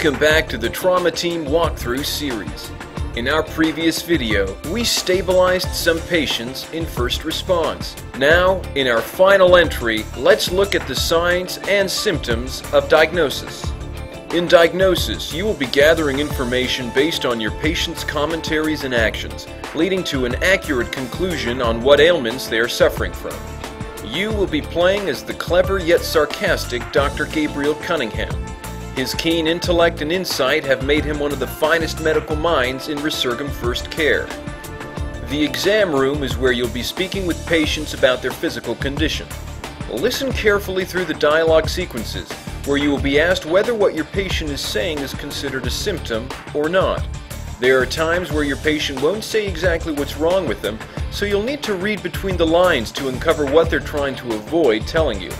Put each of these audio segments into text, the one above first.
Welcome back to the Trauma Team Walkthrough series. In our previous video, we stabilized some patients in first response. Now, in our final entry, let's look at the signs and symptoms of diagnosis. In diagnosis, you will be gathering information based on your patient's commentaries and actions, leading to an accurate conclusion on what ailments they are suffering from. You will be playing as the clever yet sarcastic Dr. Gabriel Cunningham. His keen intellect and insight have made him one of the finest medical minds in resurgam first care. The exam room is where you'll be speaking with patients about their physical condition. Listen carefully through the dialogue sequences, where you will be asked whether what your patient is saying is considered a symptom or not. There are times where your patient won't say exactly what's wrong with them, so you'll need to read between the lines to uncover what they're trying to avoid telling you.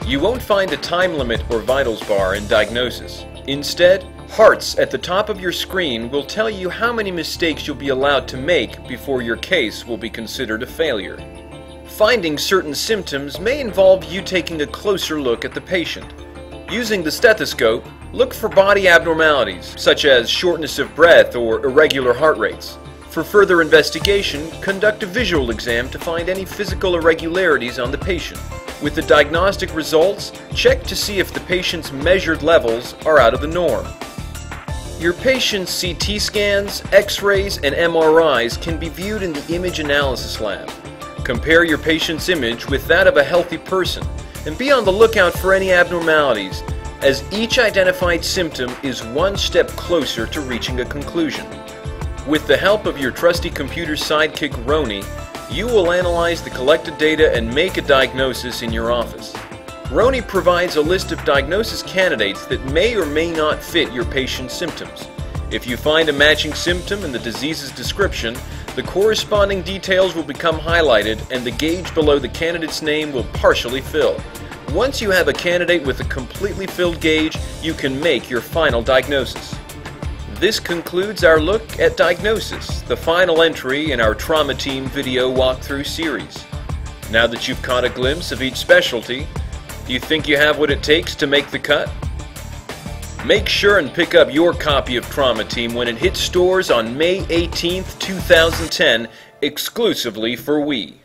You won't find a time limit or vitals bar in diagnosis. Instead, hearts at the top of your screen will tell you how many mistakes you'll be allowed to make before your case will be considered a failure. Finding certain symptoms may involve you taking a closer look at the patient. Using the stethoscope, look for body abnormalities, such as shortness of breath or irregular heart rates. For further investigation, conduct a visual exam to find any physical irregularities on the patient. With the diagnostic results, check to see if the patient's measured levels are out of the norm. Your patient's CT scans, X-rays, and MRIs can be viewed in the image analysis lab. Compare your patient's image with that of a healthy person, and be on the lookout for any abnormalities, as each identified symptom is one step closer to reaching a conclusion. With the help of your trusty computer sidekick RONI, you will analyze the collected data and make a diagnosis in your office. RONI provides a list of diagnosis candidates that may or may not fit your patient's symptoms. If you find a matching symptom in the disease's description, the corresponding details will become highlighted and the gauge below the candidate's name will partially fill. Once you have a candidate with a completely filled gauge, you can make your final diagnosis. This concludes our look at diagnosis, the final entry in our Trauma Team video walkthrough series. Now that you've caught a glimpse of each specialty, do you think you have what it takes to make the cut? Make sure and pick up your copy of Trauma Team when it hits stores on May 18th, 2010, exclusively for Wii.